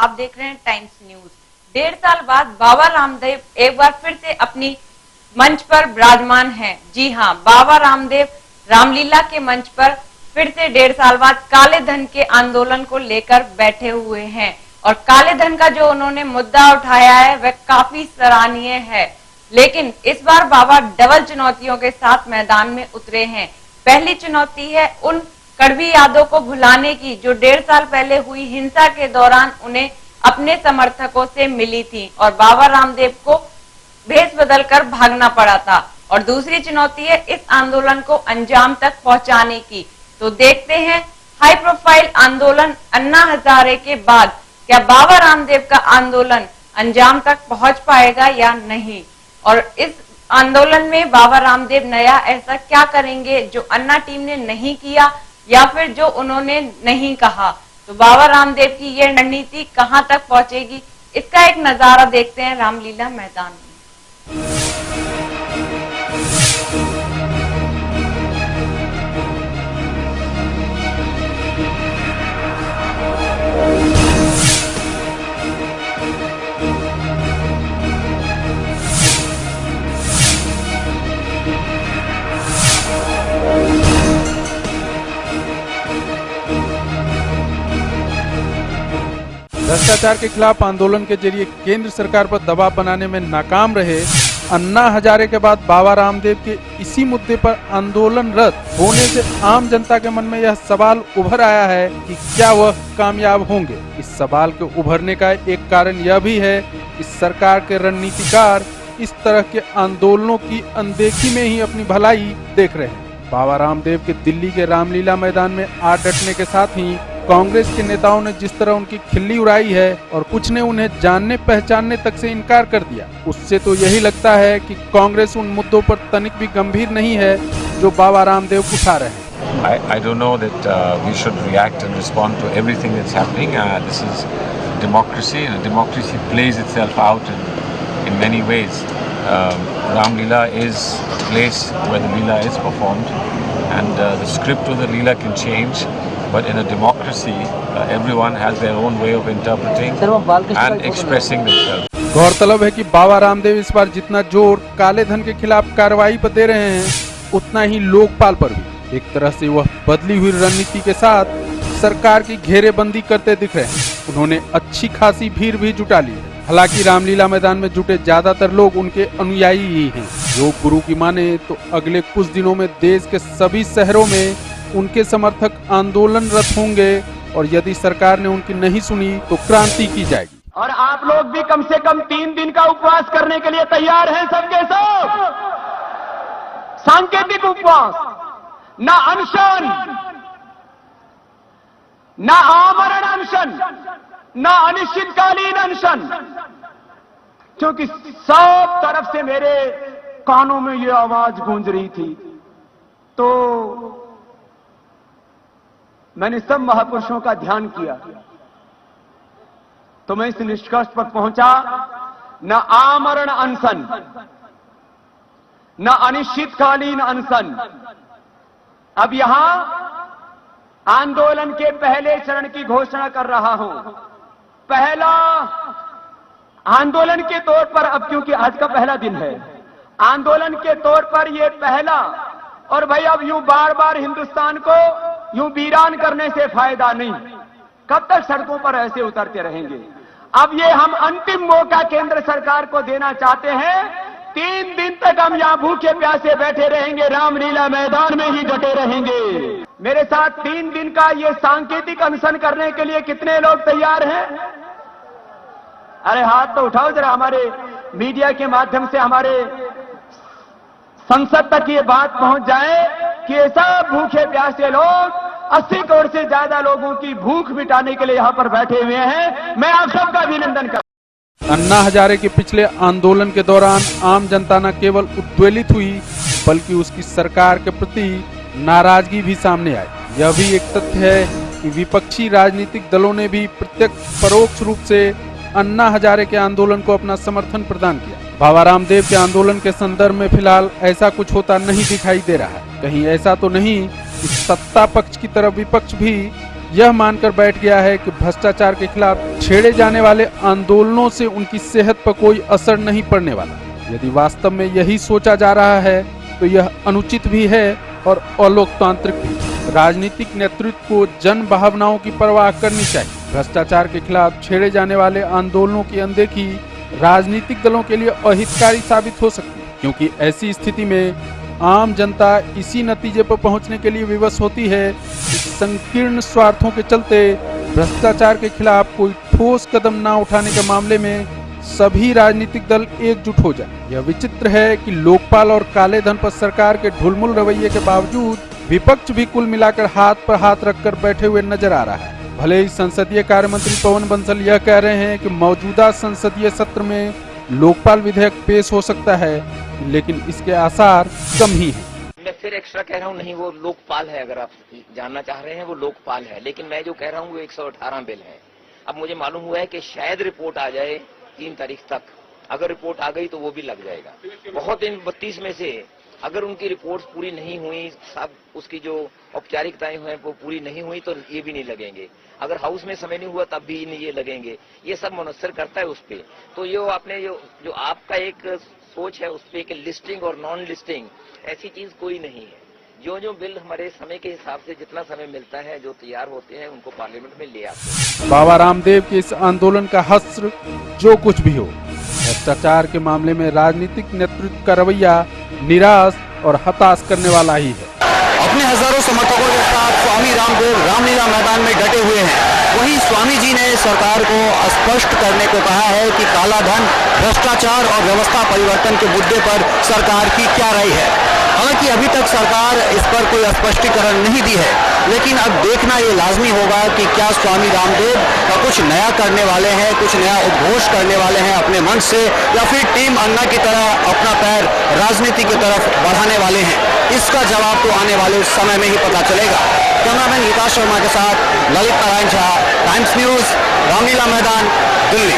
आप देख रहे हैं टाइम्स न्यूज। 1.5 साल बाद बाबा रामदेव एक बार फिर से अपनी मंच पर विराजमान हैं। जी हाँ, बाबा रामदेव रामलीला के मंच पर फिर से 1.5 साल बाद काले धन के आंदोलन को लेकर बैठे हुए हैं और काले धन का जो उन्होंने मुद्दा उठाया है वह काफी सराहनीय है। लेकिन इस बार बाबा डबल चुनौतियों के साथ मैदान में उतरे हैं। पहली चुनौती है उन कड़वी यादों को भुलाने की जो 1.5 साल पहले हुई हिंसा के दौरान उन्हें अपने समर्थकों से मिली थी और बाबा रामदेव को भेष बदलकर भागना पड़ा था। और दूसरी चुनौती है इस आंदोलन को अंजाम तक पहुंचाने की। तो देखते हैं हाई प्रोफाइल आंदोलन अन्ना हजारे के बाद क्या बाबा रामदेव का आंदोलन अंजाम तक पहुंच पाएगा या नहीं, और इस आंदोलन में बाबा रामदेव नया ऐसा क्या करेंगे जो अन्ना टीम ने नहीं किया या फिर जो उन्होंने नहीं कहा। तो बाबा रामदेव की यह रणनीति कहां तक पहुंचेगी, इसका एक नजारा देखते हैं रामलीला मैदान में। भ्रष्टाचार के खिलाफ आंदोलन के जरिए केंद्र सरकार पर दबाव बनाने में नाकाम रहे अन्ना हजारे के बाद बाबा रामदेव के इसी मुद्दे पर आंदोलनरत होने से आम जनता के मन में यह सवाल उभर आया है कि क्या वह कामयाब होंगे। इस सवाल के उभरने का एक कारण यह भी है कि सरकार के रणनीतिकार इस तरह के आंदोलनों की अनदेखी में ही अपनी भलाई देख रहे हैं। बाबा रामदेव के दिल्ली के रामलीला मैदान में आ डटने के साथ ही कांग्रेस के नेताओं ने जिस तरह उनकी खिल्ली उड़ाई है और कुछ ने उन्हें जानने पहचानने तक से इनकार कर दिया, उससे तो यही लगता है कि कांग्रेस उन मुद्दों पर तनिक भी गंभीर नहीं है जो बाबा रामदेव उठा रहे हैं। I don't know that we should react and respond to everything that's happening. This is democracy, and democracy plays itself out in many ways. Ramlila is a place where the Leela is performed, and the script of the Leela can change. But in a democracy, everyone has their own way of interpreting and expressing themselves. गौरतलब है कि बाबा रामदेव इस बार जितना जोर काले धन के खिलाफ कार्रवाई पर दे रहे हैं, उतना ही लोकपाल पर भी। एक तरह से वह बदली हुई रणनीति के साथ सरकार की घेरेबंदी करते दिख रहे हैं। उन्होंने अच्छी खासी भीड़ भी जुटा ली है। हालांकि रामलीला मैदान में जुटे ज्यादातर लोग उनके अनुयायी ही हैं। जो गुरु की माने तो अगले कुछ दिनों में देश के सभी शहरों में उनके समर्थक आंदोलनरत होंगे और यदि सरकार ने उनकी नहीं सुनी तो क्रांति की जाएगी। और आप लोग भी कम से कम 3 दिन का उपवास करने के लिए तैयार हैं सबके सब। सांकेतिक उपवास, ना अनशन, ना आमरण अनशन, ना अनिश्चितकालीन अनशन, क्योंकि सब तरफ से मेरे कानों में ये आवाज गूंज रही थी। तो मैंने सब महापुरुषों का ध्यान किया तो मैं इस निष्कर्ष पर पहुंचा, न आमरण अनशन, न अनिश्चितकालीन अनशन। अब यहां आंदोलन के पहले चरण की घोषणा कर रहा हूं। पहला आंदोलन के तौर पर, अब क्योंकि आज का पहला दिन है, आंदोलन के तौर पर यह पहला, और भाई अब यूं बार बार हिंदुस्तान को यूं वीरान करने से फायदा नहीं। कब तक सड़कों पर ऐसे उतरते रहेंगे? अब ये हम अंतिम मौका केंद्र सरकार को देना चाहते हैं। 3 दिन तक हम यहां भूखे प्यासे बैठे रहेंगे, रामलीला मैदान में ही डटे रहेंगे। मेरे साथ 3 दिन का ये सांकेतिक अनशन करने के लिए कितने लोग तैयार हैं? अरे हाथ तो उठाओ जरा, हमारे मीडिया के माध्यम से हमारे संसद तक ये बात पहुंच जाए कि ये सब भूखे प्यासे लोग 80 करोड़ से ज्यादा लोगों की भूख मिटाने के लिए यहाँ पर बैठे हुए हैं। मैं आप सबका अभिनंदन करता। अन्ना हजारे के पिछले आंदोलन के दौरान आम जनता न केवल उद्वेलित हुई बल्कि उसकी सरकार के प्रति नाराजगी भी सामने आई। यह भी एक तथ्य है कि विपक्षी राजनीतिक दलों ने भी प्रत्यक्ष परोक्ष रूप से अन्ना हजारे के आंदोलन को अपना समर्थन प्रदान किया। बाबा रामदेव के आंदोलन के संदर्भ में फिलहाल ऐसा कुछ होता नहीं दिखाई दे रहा है। कहीं ऐसा तो नहीं कि सत्ता पक्ष की तरफ विपक्ष भी यह मानकर बैठ गया है कि भ्रष्टाचार के खिलाफ छेड़े जाने वाले आंदोलनों से उनकी सेहत पर कोई असर नहीं पड़ने वाला। यदि वास्तव में यही सोचा जा रहा है तो यह अनुचित भी है और अलोकतांत्रिक भी। राजनीतिक नेतृत्व को जन भावनाओं की परवाह करनी चाहिए। भ्रष्टाचार के खिलाफ छेड़े जाने वाले आंदोलनों की अनदेखी राजनीतिक दलों के लिए अहितकारी साबित हो सकती है, क्योंकि ऐसी स्थिति में आम जनता इसी नतीजे पर पहुंचने के लिए विवश होती है कि संकीर्ण स्वार्थों के चलते भ्रष्टाचार के खिलाफ कोई ठोस कदम न उठाने के मामले में सभी राजनीतिक दल एकजुट हो जाए। यह विचित्र है कि लोकपाल और काले धन पर सरकार के ढुलमुल रवैये के बावजूद विपक्ष भी कुल मिलाकर हाथ पर हाथ रखकर बैठे हुए नजर आ रहा है। भले ही संसदीय कार्य मंत्री पवन बंसल यह कह रहे हैं कि मौजूदा संसदीय सत्र में लोकपाल विधेयक पेश हो सकता है, लेकिन इसके आसार कम ही हैं। मैं फिर एक्स्ट्रा कह रहा हूँ, नहीं वो लोकपाल है, अगर आप जानना चाह रहे हैं वो लोकपाल है, लेकिन मैं जो कह रहा हूँ वो 118 बिल है। अब मुझे मालूम हुआ है कि शायद रिपोर्ट आ जाए 3 तारीख तक। अगर रिपोर्ट आ गई तो वो भी लग जाएगा। बहुत इन 32 में से अगर उनकी रिपोर्ट्स पूरी नहीं हुई, सब उसकी जो औपचारिकताएं हैं वो पूरी नहीं हुई तो ये भी नहीं लगेंगे। अगर हाउस में समय नहीं हुआ तब भी नहीं ये लगेंगे। ये सब मुनस्सर करता है उस पे। तो ये आपने जो आपका एक सोच है उस पे कि लिस्टिंग और नॉन लिस्टिंग, ऐसी चीज कोई नहीं है। जो बिल हमारे समय के हिसाब से जितना समय मिलता है, जो तैयार होते हैं, उनको पार्लियामेंट में ले आते हैं। बाबा रामदेव के इस आंदोलन का हश्र जो कुछ भी हो, भ्रष्टाचार के मामले में राजनीतिक नेतृत्व का रवैया निराश और हताश करने वाला ही है। अपने हजारों समर्थकों के साथ स्वामी रामदेव रामलीला मैदान में डटे हुए हैं। वहीं स्वामी जी ने सरकार को स्पष्ट करने को कहा है कि काला धन, भ्रष्टाचार और व्यवस्था परिवर्तन के मुद्दे पर सरकार की क्या राय है। हालांकि अभी तक सरकार इस पर कोई स्पष्टीकरण नहीं दी है, लेकिन अब देखना ये लाजमी होगा कि क्या स्वामी रामदेव कुछ नया करने वाले हैं, कुछ नया उद्घोष करने वाले हैं अपने मंच से, या फिर टीम अन्ना की तरह अपना पैर राजनीति की तरफ बढ़ाने वाले हैं। इसका जवाब तो आने वाले समय में ही पता चलेगा। कैमरामैन विकास शर्मा के साथ ललित नारायण झा, टाइम्स न्यूज, रामलीला मैदान, दिल्ली।